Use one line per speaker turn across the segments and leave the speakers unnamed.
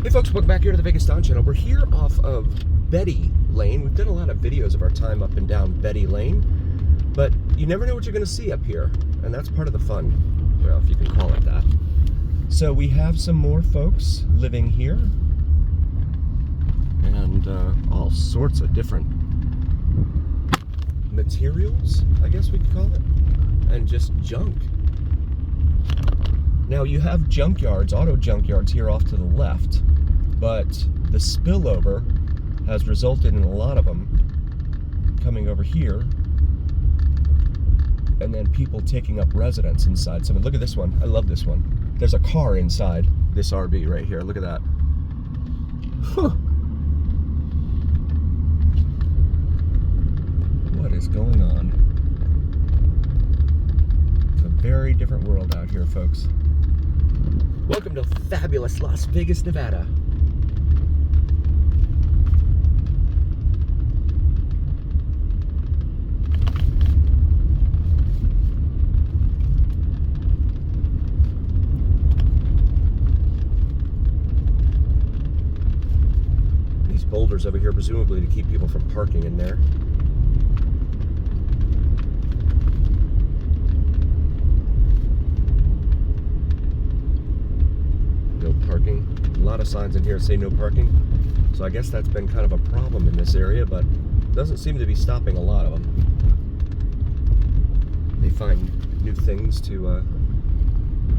Hey folks, welcome back here to the Vegas Don Channel. We're here off of Betty Lane. We've done a lot of videos of our time up and down Betty Lane, but you never know what you're going to see up here, and that's part of the fun, well, if you can call it that. So we have some more folks living here, and all sorts of different materials, I guess we could call it, and just junk. Now you have junkyards, auto junkyards here off to the left, but the spillover has resulted in a lot of them coming over here, and then people taking up residence inside. So look at this one. I love this one. There's a car inside this RV right here. Look at that. Huh. What is going on? It's a very different world out here, folks. Welcome to fabulous Las Vegas, Nevada. These boulders over here, presumably to keep people from parking in there. Parking. A lot of signs in here say no parking, so I guess that's been kind of a problem in this area, but doesn't seem to be stopping a lot of them. They find new things to,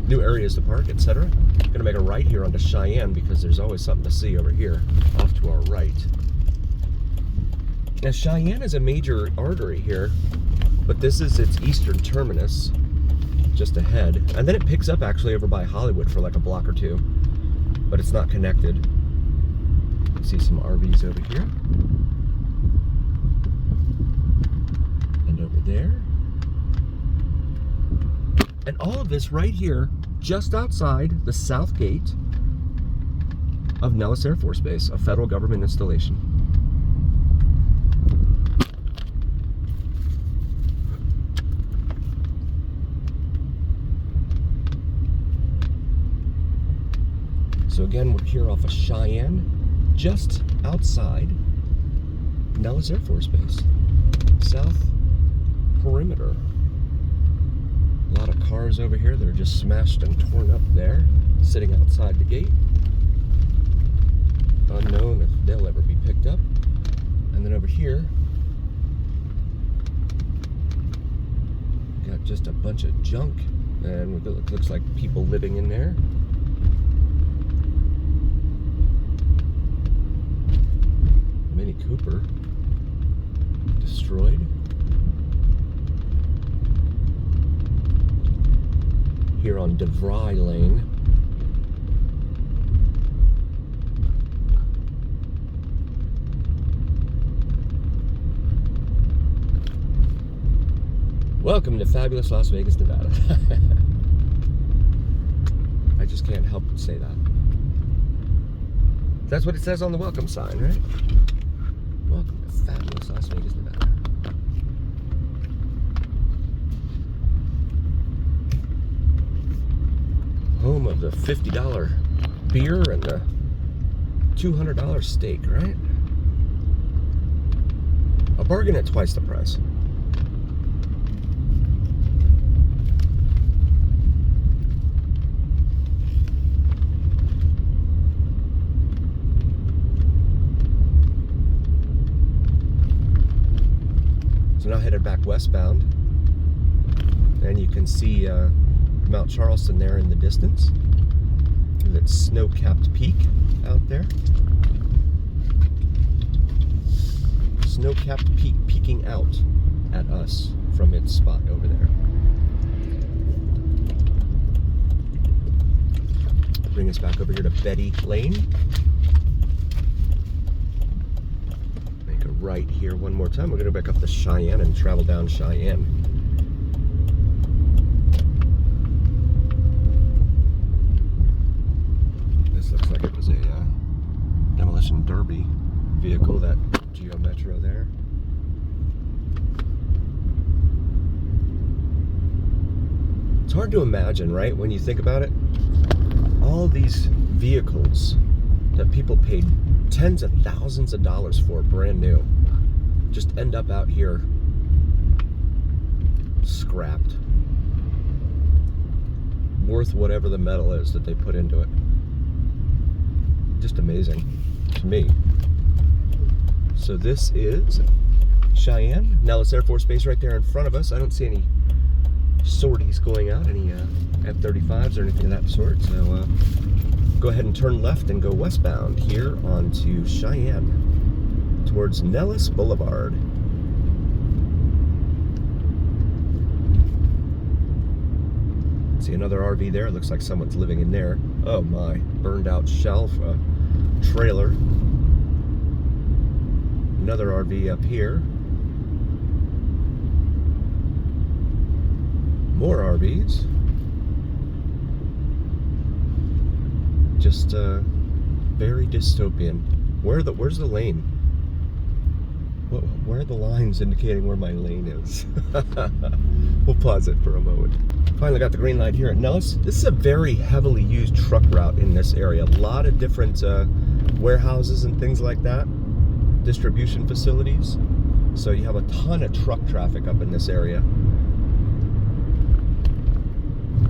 new areas to park, etc. Gonna make a right here onto Cheyenne because there's always something to see over here off to our right. Now Cheyenne is a major artery here, but this is its eastern terminus just ahead, and then it picks up actually over by Hollywood for like a block or two. But it's not connected. You see some RVs over here. And over there. And all of this right here, just outside the south gate of Nellis Air Force Base, a federal government installation. So again, we're here off of Cheyenne, just outside Nellis Air Force Base, south perimeter. A lot of cars over here that are just smashed and torn up there, sitting outside the gate. Unknown if they'll ever be picked up. And then over here, got just a bunch of junk, and it looks like people living in there. Mini Cooper destroyed. Here on DeVry Lane. Welcome to fabulous Las Vegas, Nevada. I just can't help but say that. That's what it says on the welcome sign, right? Welcome to fabulous Las Vegas, Nevada. Home of the $50 beer and the $200 steak, right? A bargain at twice the price. So now headed back westbound, and you can see Mount Charleston there in the distance. That snow-capped peak out there. Snow-capped peak peeking out at us from its spot over there. Bring us back over here to Betty Lane. Right here one more time. We're going to back up to Cheyenne and travel down Cheyenne. This looks like it was a demolition derby vehicle, that Geo Metro there. It's hard to imagine, right, when you think about it? All these vehicles that people paid tens of thousands of dollars for brand new just end up out here scrapped, worth whatever the metal is that they put into it. Just amazing to me. So this is Cheyenne, Nellis Air Force Base right there in front of us. I don't see any sorties going out, any F-35s or anything of that sort. So go ahead and turn left and go westbound here onto Cheyenne towards Nellis Boulevard. See another RV there. It looks like someone's living in there. Oh my, burned out shelf, trailer. Another RV up here. More RVs. Just very dystopian. Where's the lane? Where are the lines indicating where my lane is? We'll pause it for a moment. Finally got the green light here at Nellis. This is a very heavily used truck route in this area. A lot of different warehouses and things like that. Distribution facilities. So you have a ton of truck traffic up in this area.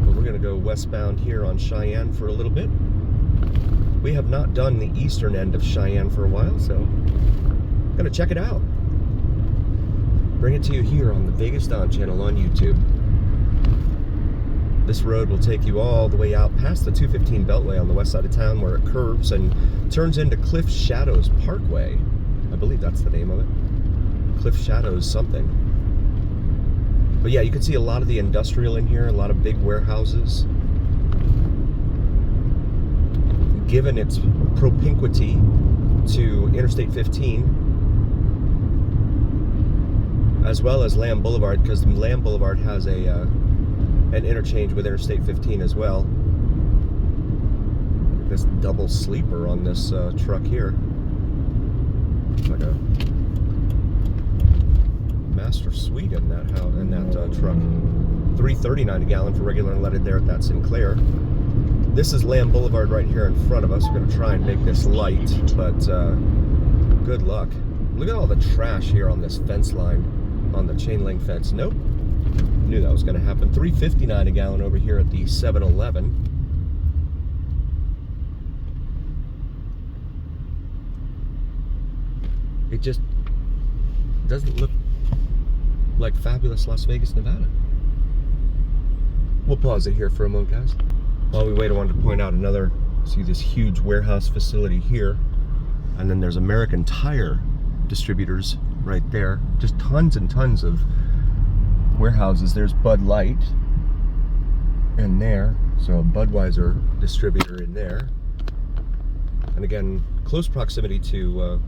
But we're gonna go westbound here on Cheyenne for a little bit. We have not done the eastern end of Cheyenne for a while, so I'm gonna check it out. Bring it to you here on the Vegas Don channel on YouTube. This road will take you all the way out past the 215 Beltway on the west side of town, where it curves and turns into Cliff Shadows Parkway. I believe that's the name of it. Cliff Shadows something. But yeah, you can see a lot of the industrial in here, a lot of big warehouses. Given its propinquity to Interstate 15, as well as Lamb Boulevard, because Lamb Boulevard has an interchange with Interstate 15 as well. This double sleeper on this truck here. It's like a master suite in that house, in that truck. $3.39 a gallon for regular unleaded there at that Sinclair. This is Lamb Boulevard right here in front of us. We're going to try and make this light, but good luck. Look at all the trash here on this fence line, on the chain link fence. Nope. Knew that was going to happen. $3.59 a gallon over here at the 7-Eleven. It just doesn't look like fabulous Las Vegas, Nevada. We'll pause it here for a moment, guys. While we wait, I wanted to point out another, see this huge warehouse facility here. And then there's American Tire distributors right there. Just tons and tons of warehouses. There's Bud Light in there. So a Budweiser distributor in there. And again, close proximity to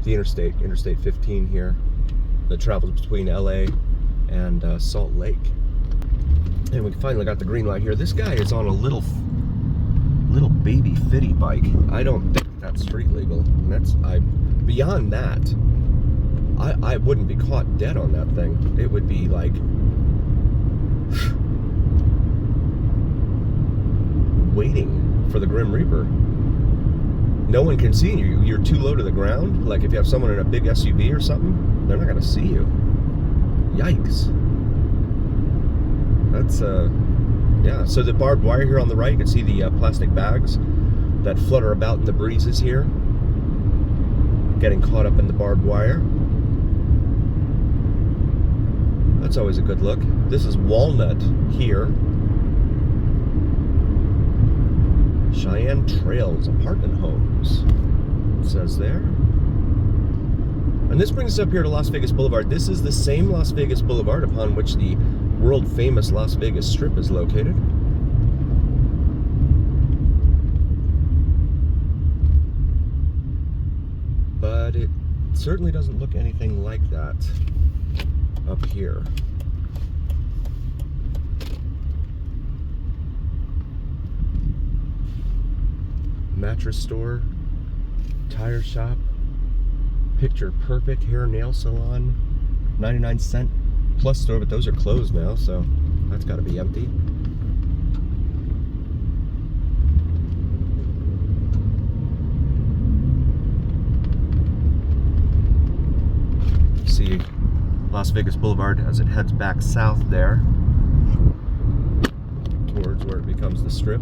the Interstate 15 here, that travels between LA and Salt Lake. And we finally got the green light here. This guy is on a little baby fitty bike. I don't think that's street legal. And that's beyond that, I wouldn't be caught dead on that thing. It would be like waiting for the Grim Reaper. No one can see you. You're too low to the ground. Like if you have someone in a big SUV or something, they're not gonna see you. Yikes. That's yeah. So the barbed wire here on the right, you can see the plastic bags that flutter about in the breezes here, getting caught up in the barbed wire. That's always a good look. This is Walnut here. Cheyenne Trails apartment homes, it says there. And this brings us up here to Las Vegas Boulevard. This is the same Las Vegas Boulevard upon which the world famous Las Vegas Strip is located. But it certainly doesn't look anything like that up here. Mattress store, tire shop, picture perfect hair nail salon, 99-cent plus store, but those are closed now, so that's got to be empty. Las Vegas Boulevard as it heads back south there towards where it becomes the Strip.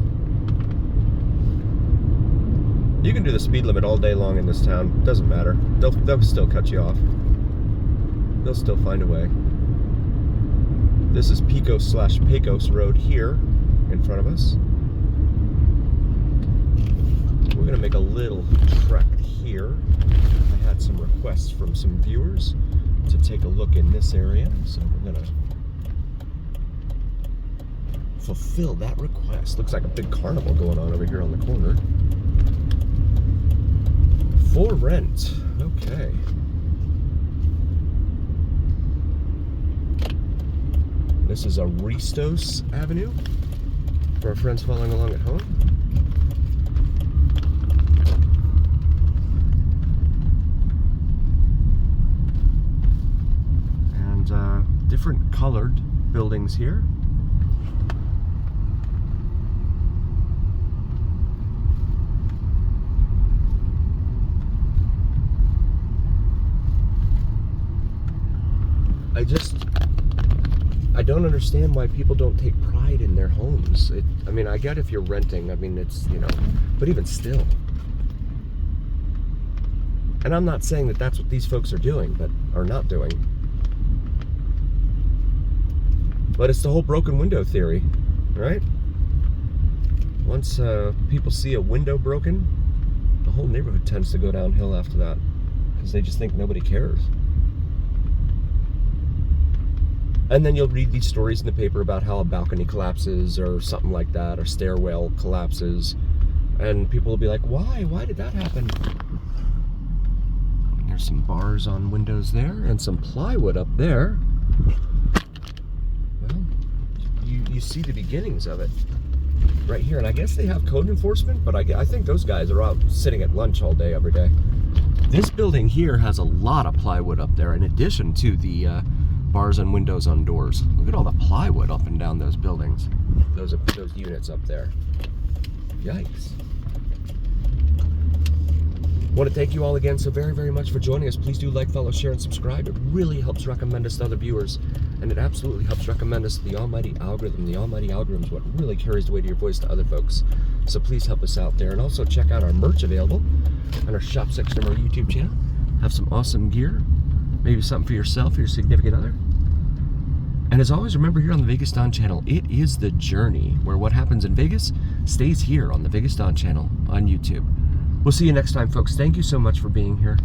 You can do the speed limit all day long in this town. Doesn't matter. They'll still cut you off. They'll still find a way. This is Pecos/Pecos Road here in front of us. We're gonna make a little trek here. I had some requests from some viewers to take a look in this area, so we're gonna fulfill that request. Looks like a big carnival going on over here on the corner. For rent, okay. This is Aristos Avenue for our friends following along at home. And different colored buildings here. I don't understand why people don't take pride in their homes. I mean, I get if you're renting, I mean, it's, you know, but even still. And I'm not saying that that's what these folks are doing, but are not doing. But it's the whole broken window theory, right? Once people see a window broken, the whole neighborhood tends to go downhill after that, because they just think nobody cares. And then you'll read these stories in the paper about how a balcony collapses or something like that, or stairwell collapses. And people will be like, why? Why did that happen? There's some bars on windows there and some plywood up there. Well, you see the beginnings of it right here. And I guess they have code enforcement, but I think those guys are out sitting at lunch all day, every day. This building here has a lot of plywood up there in addition to the bars and windows on doors. Look at all the plywood up and down those buildings. Those units up there. Yikes. Want to thank you all again so very, very much for joining us. Please do like, follow, share, and subscribe. It really helps recommend us to other viewers, and it absolutely helps recommend us to the almighty algorithm. The almighty algorithm is what really carries the weight of your voice to other folks. So please help us out there. And also check out our merch available on our shop section of our YouTube channel. Have some awesome gear. Maybe something for yourself or your significant other. And as always, remember here on the Vegas Don channel, it is the journey where what happens in Vegas stays here on the Vegas Don channel on YouTube. We'll see you next time, folks. Thank you so much for being here.